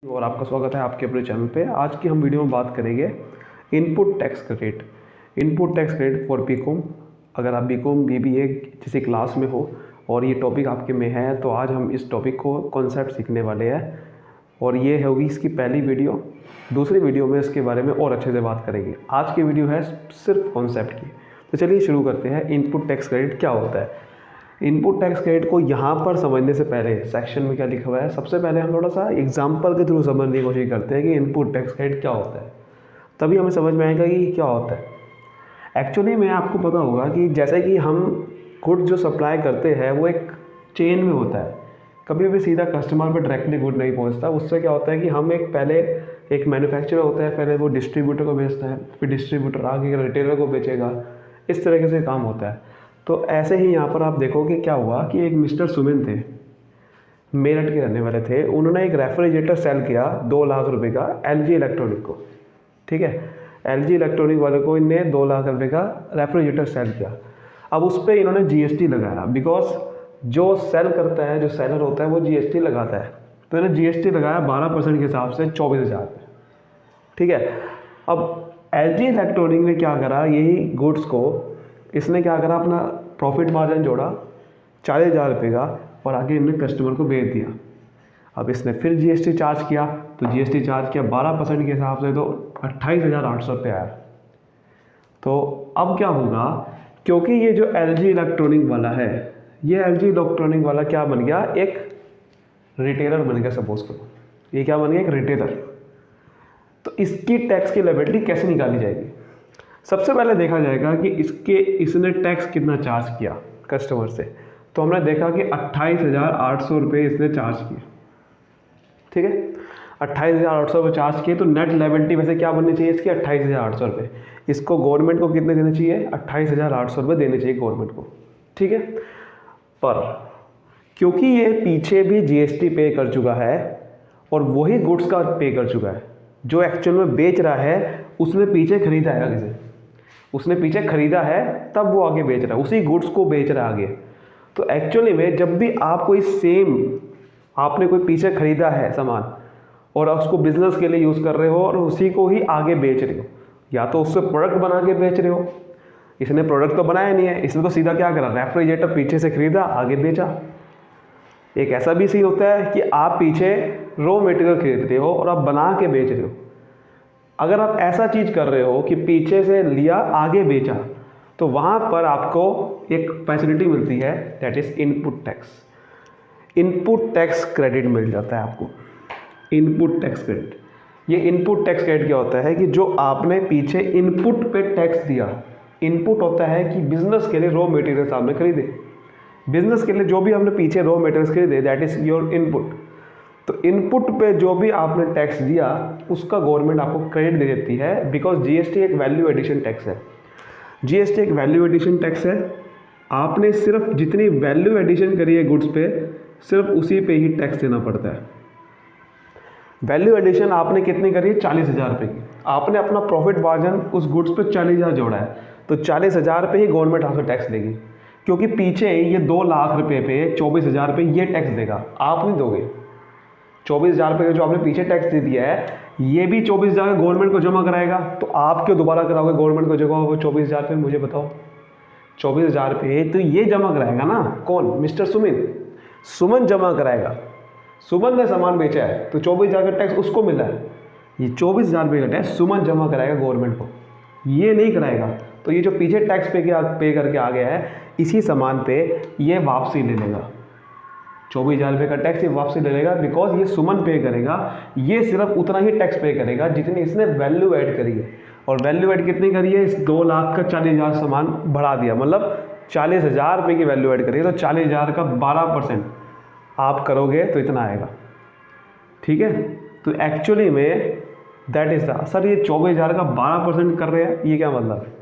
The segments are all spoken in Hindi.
और आपका स्वागत है आपके अपने चैनल पे। आज की हम वीडियो में बात करेंगे input tax credit. Input tax credit for BCom. अगर आप बीकॉम बीबीए किसी क्लास में हो और ये टॉपिक आपके में है तो आज हम इस टॉपिक को कॉन्सेप्ट सीखने वाले हैं और ये होगी इसकी पहली वीडियो। दूसरी वीडियो में इसके बारे में और अच्छे से बात करेंगे। आज की वीडियो है सिर्फ कॉन्सेप्ट की। तो चलिए शुरू करते हैं। इनपुट टैक्स क्रेडिट क्या होता है? इनपुट टैक्स क्रेडिट को यहाँ पर समझने से पहले सेक्शन में क्या लिखा हुआ है, सबसे पहले हम थोड़ा सा एग्जांपल के थ्रू समझने की कोशिश करते हैं कि इनपुट टैक्स क्रेडिट क्या होता है। तभी हमें समझ में आएगा कि क्या होता है। एक्चुअली में आपको पता होगा कि जैसे कि हम गुड जो सप्लाई करते हैं वो एक चेन में होता है। कभी भी सीधा कस्टमर पर डायरेक्टली गुड नहीं पहुँचता। उससे क्या होता है कि हम पहले एक मैन्युफैक्चरर होता है, पहले वो डिस्ट्रीब्यूटर को बेचता है, फिर डिस्ट्रीब्यूटर आगे रिटेलर को बेचेगा। इस तरीके से काम होता है। तो ऐसे ही यहाँ पर आप देखोगे क्या हुआ कि एक मिस्टर सुमिन थे, मेरठ के रहने वाले थे। उन्होंने एक रेफ्रिजरेटर सेल किया 2 लाख रुपए का एलजी इलेक्ट्रॉनिक को। ठीक है, एलजी इलेक्ट्रॉनिक वाले को इनने 2 लाख रुपए का रेफ्रिजरेटर सेल किया। अब उस पर इन्होंने जीएसटी लगाया, बिकॉज जो सेल करता है, जो सेलर होता है वो जीएसटी लगाता है। तो इन्होंने जीएसटी लगाया 12% के हिसाब से 24,000 रुपये। ठीक है, अब एलजी इलेक्ट्रॉनिक ने क्या करा, यही गुड्स को इसने क्या करा, अपना प्रॉफिट मार्जिन जोड़ा 40,000 रुपये का और आगे इन्होंने कस्टमर को बेच दिया। अब इसने फिर जीएसटी चार्ज किया, तो जीएसटी चार्ज किया 12% के हिसाब से, तो 28,800 रुपये आया। तो अब क्या होगा, क्योंकि ये जो एलजी इलेक्ट्रॉनिक वाला है, ये एलजी इलेक्ट्रॉनिक वाला क्या बन गया, एक रिटेलर बन गया। सपोज करो ये क्या बन गया, एक रिटेलर। तो इसकी टैक्स की लायबिलिटी कैसे निकाली जाएगी? सबसे पहले देखा जाएगा कि इसने टैक्स कितना चार्ज किया कस्टमर से। तो हमने देखा कि 28,800 रुपये इसने चार्ज किए। ठीक है, 28,800 रुपये चार्ज किए। तो नेट लायबिलिटी वैसे क्या बननी चाहिए इसकी, 28,800 रुपये। इसको गवर्नमेंट को कितने देने चाहिए, 28,800 रुपये देने चाहिए गवर्नमेंट को। ठीक है, पर क्योंकि ये पीछे भी जीएसटी पे कर चुका है और वही गुड्स का पे कर चुका है, जो एक्चुअल में बेच रहा है उसने पीछे खरीदा है आगे से, उसने पीछे खरीदा है तब वो आगे बेच रहा है, उसी गुड्स को बेच रहा है आगे। तो एक्चुअली में जब भी आप कोई सेम, आपने कोई पीछे खरीदा है सामान और उसको बिजनेस के लिए यूज़ कर रहे हो और उसी को ही आगे बेच रहे हो, या तो उससे प्रोडक्ट बना के बेच रहे हो। इसने प्रोडक्ट तो बनाया नहीं है, इसने तो सीधा क्या करा, रेफ्रिजरेटर पीछे से खरीदा आगे बेचा। एक ऐसा भी सीन होता है कि आप पीछे रॉ मटेरियल खरीद रहे हो और आप बना के बेच रहे हो। अगर आप ऐसा चीज़ कर रहे हो कि पीछे से लिया आगे बेचा, तो वहाँ पर आपको एक फैसिलिटी मिलती है, that is input tax. Input tax credit मिल जाता है आपको। इनपुट टैक्स क्रेडिट, ये इनपुट टैक्स क्रेडिट क्या होता है कि जो आपने पीछे इनपुट पे टैक्स दिया। इनपुट होता है कि बिजनेस के लिए रॉ मटेरियल्स आपने खरीदे, बिजनेस के लिए जो भी हमने पीछे रॉ मटेरियल्स खरीदे, दैट इज़ योर इनपुट। तो इनपुट पे जो भी आपने टैक्स दिया उसका गवर्नमेंट आपको क्रेडिट दे देती है, बिकॉज जीएसटी एक वैल्यू एडिशन टैक्स है। जीएसटी एक वैल्यू एडिशन टैक्स है। आपने सिर्फ जितनी वैल्यू एडिशन करी है गुड्स पे, सिर्फ उसी पे ही टैक्स देना पड़ता है। वैल्यू एडिशन आपने कितनी करी है, 40,000 रुपये की। आपने अपना प्रॉफिट मार्जिन उस गुड्स पे 40,000 जोड़ा है, तो 40,000 रुपये ही गवर्नमेंट आपसे टैक्स देगी, क्योंकि पीछे ये 2 लाख रुपये पे 24,000 रुपये ये टैक्स देगा, आप नहीं दोगे। 24,000 रुपये का जो आपने पीछे टैक्स दे दिया है, ये भी 24,000 गवर्नमेंट को जमा कराएगा। तो आप क्यों दोबारा कराओगे गवर्नमेंट को जमा वो 24,000 रुपये? मुझे बताओ, 24,000 रुपये तो ये जमा कराएगा ना, कौन, मिस्टर सुमिन। सुमन जमा कराएगा। सुमन ने सामान बेचा है तो 24,000 का टैक्स उसको मिला है। ये 24,000 रुपये का टैक्स सुमन जमा कराएगा गवर्नमेंट को, ये नहीं कराएगा। तो ये जो पीछे टैक्स पे करके आ गया है, इसी सामान पे ये वापसी ले लेगा। 24,000 रुपये का टैक्स ये वापसी ले लेगा, बिकॉज ये सुमन पे करेगा। ये सिर्फ उतना ही टैक्स पे करेगा जितनी इसने वैल्यू ऐड करी है। और वैल्यू ऐड कितनी करी है, इस 2 लाख का 40,000 सामान बढ़ा दिया, मतलब 40,000 रुपये की वैल्यू ऐड करी है। तो 40,000 का 12% आप करोगे तो इतना आएगा। ठीक है, तो एक्चुअली में दैट इज़ द, सर ये 24,000 का 12% कर रहे हैं, ये क्या मतलब है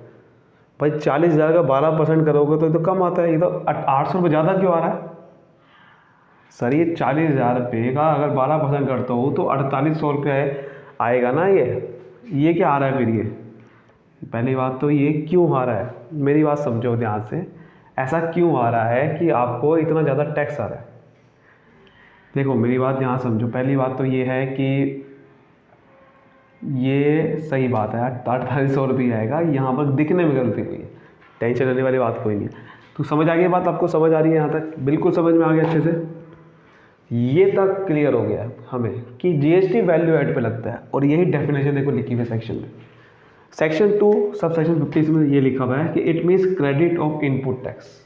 भाई? 40,000 का 12% करोगे तो ये तो कम आता है, ये तो 800 रुपये ज़्यादा क्यों आ रहा है? सर ये 40,000 रुपये का अगर 12% करता हो तो 4,800 रुपये आएगा ना। ये क्या आ रहा है फिर? ये पहली बात तो ये क्यों आ रहा है, मेरी बात समझो ध्यान से। ऐसा क्यों आ रहा है कि आपको इतना ज़्यादा टैक्स आ रहा है? देखो मेरी बात यहाँ समझो। पहली बात तो ये है कि ये सही बात है यार, 4800 रुपये आएगा, यहाँ पर दिखने में गलती हुई है, टेंशन लेने वाली बात कोई नहीं। तो समझ आ गई बात, आपको समझ आ रही है यहाँ तक? बिल्कुल समझ में आ गया अच्छे से? ये तक क्लियर हो गया हमें कि जीएसटी वैल्यू ऐड पे लगता है, और यही डेफिनेशन देखो लिखी हुई है सेक्शन में। सेक्शन 2 सब सेक्शन 50 में ये लिखा हुआ है कि it means credit of input tax.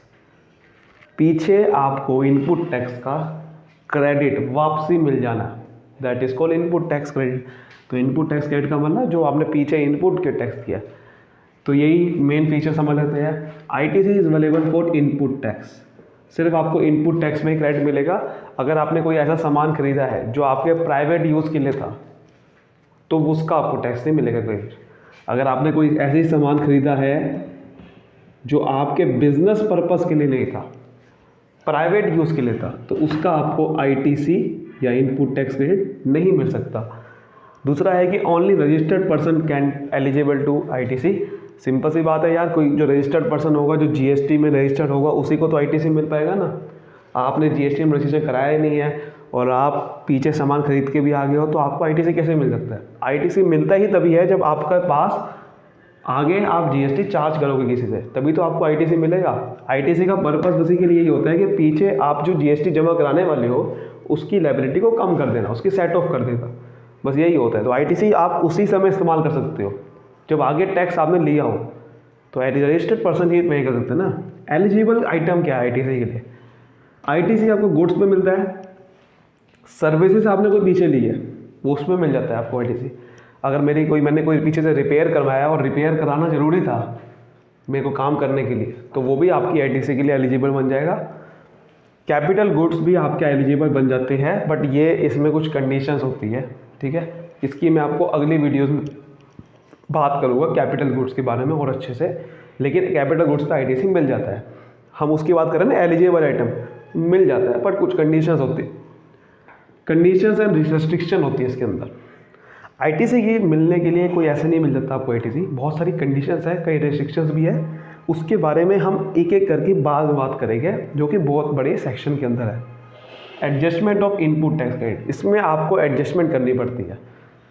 पीछे आपको इनपुट टैक्स का क्रेडिट वापसी मिल जाना, that is called input tax credit. तो इनपुट टैक्स क्रेडिट का मतलब जो आपने पीछे इनपुट के टैक्स किया, तो यही मेन फीचर समझ लेते हैं। ITC is available for input tax, सिर्फ आपको इनपुट टैक्स में ही क्रेडिट मिलेगा। अगर आपने कोई ऐसा सामान खरीदा है जो आपके प्राइवेट यूज़ के लिए था, तो उसका आपको टैक्स नहीं मिलेगा क्रेडिट। अगर आपने कोई ऐसी सामान खरीदा है जो आपके बिजनेस पर्पस के लिए नहीं था, प्राइवेट यूज़ के लिए था, तो उसका आपको आईटीसी या इनपुट टैक्स क्रेडिट नहीं मिल सकता। दूसरा है कि only registered person can eligible to ITC. Simple सी बात है यार, कोई जो रजिस्टर्ड पर्सन होगा, जो जीएसटी में रजिस्टर्ड होगा, उसी को तो आईटीसी मिल पाएगा ना। आपने जीएसटी में रजिस्ट्रेशन कराया ही नहीं है और आप पीछे सामान खरीद के भी आ गए हो, तो आपको आईटीसी कैसे मिल सकता है? आईटीसी मिलता ही तभी है जब आपके पास आगे आप जीएसटी चार्ज करोगे किसी से, तभी तो आपको आईटीसी मिलेगा। आईटीसी का पर्पस उसी के लिए ही होता है कि पीछे आप जो जीएसटी जमा कराने वाले हो उसकी लायबिलिटी को कम कर देना, उसकी सेट ऑफ कर देना, बस यही होता है। तो आईटीसी आप उसी समय इस्तेमाल कर सकते हो जब आगे टैक्स आपने लिया हो, तो रजिस्टर्ड पर्सन ही पे कर सकते हैं ना। एलिजिबल आइटम क्या है आईटीसी के लिए? आईटीसी आपको गुड्स पे मिलता है, सर्विसेज आपने कोई पीछे ली है वो उसमें मिल जाता है आपको आईटीसी। अगर मैंने कोई पीछे से रिपेयर करवाया और रिपेयर कराना ज़रूरी था मेरे को काम करने के लिए, तो वो भी आपकी आईटीसी के लिए एलिजिबल बन जाएगा। कैपिटल गुड्स भी आपके एलिजिबल बन जाते हैं, बट ये इसमें कुछ कंडीशंस होती है, ठीक है। इसकी मैं आपको अगली वीडियोस में बात करूँगा कैपिटल गुड्स के बारे में और अच्छे से। लेकिन कैपिटल गुड्स का आईटीसी मिल जाता है, हम उसकी बात करें ना, एलिजिबल आइटम मिल जाता है, बट कुछ कंडीशंस होती है, कंडीशंस एंड रिस्ट्रिक्शन होती है इसके अंदर। आईटीसी की मिलने के लिए कोई ऐसे नहीं मिल जाता आपको आईटीसी, बहुत सारी कंडीशंस है, कई रेस्ट्रिक्शंस भी है। उसके बारे में हम एक एक करके बाद बात करेंगे, जो कि बहुत बड़े सेक्शन के अंदर है। Adjustment of input tax credit, इसमें आपको एडजस्टमेंट करनी पड़ती है।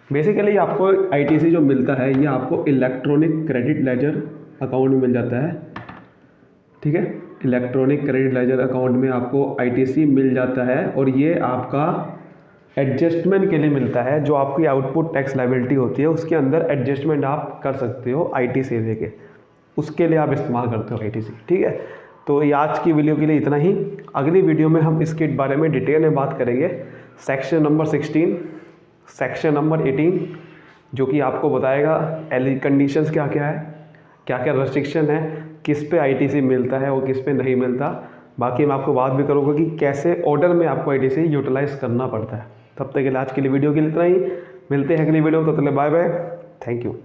बेसिकली आपको आईटीसी जो मिलता है ये आपको इलेक्ट्रॉनिक क्रेडिट लेजर अकाउंट में मिल जाता है, ठीक है। इलेक्ट्रॉनिक क्रेडिट लेजर अकाउंट में आपको आईटीसी मिल जाता है, और ये आपका एडजस्टमेंट के लिए मिलता है। जो आपकी आउटपुट टैक्स लायबिलिटी होती है उसके अंदर एडजस्टमेंट आप कर सकते हो आईटीसी लेके, उसके लिए आप इस्तेमाल करते हो आईटीसी, ठीक है। तो ये आज की वीडियो के लिए इतना ही। अगली वीडियो में हम इसके बारे में डिटेल में बात करेंगे। सेक्शन नंबर 16, सेक्शन नंबर 18, जो कि आपको बताएगा कंडीशंस क्या क्या है, क्या क्या रेस्ट्रिक्शन है, किस पे आईटीसी मिलता है और किस पे नहीं मिलता। बाकी मैं आपको बात भी करूँगा कि कैसे ऑर्डर में आपको आईटीसी यूटिलाइज करना पड़ता है। तब तक के लिए आज के लिए वीडियो के लिए इतना ही, मिलते हैं अगली वीडियो, तो चलिए बाय बाय, थैंक यू।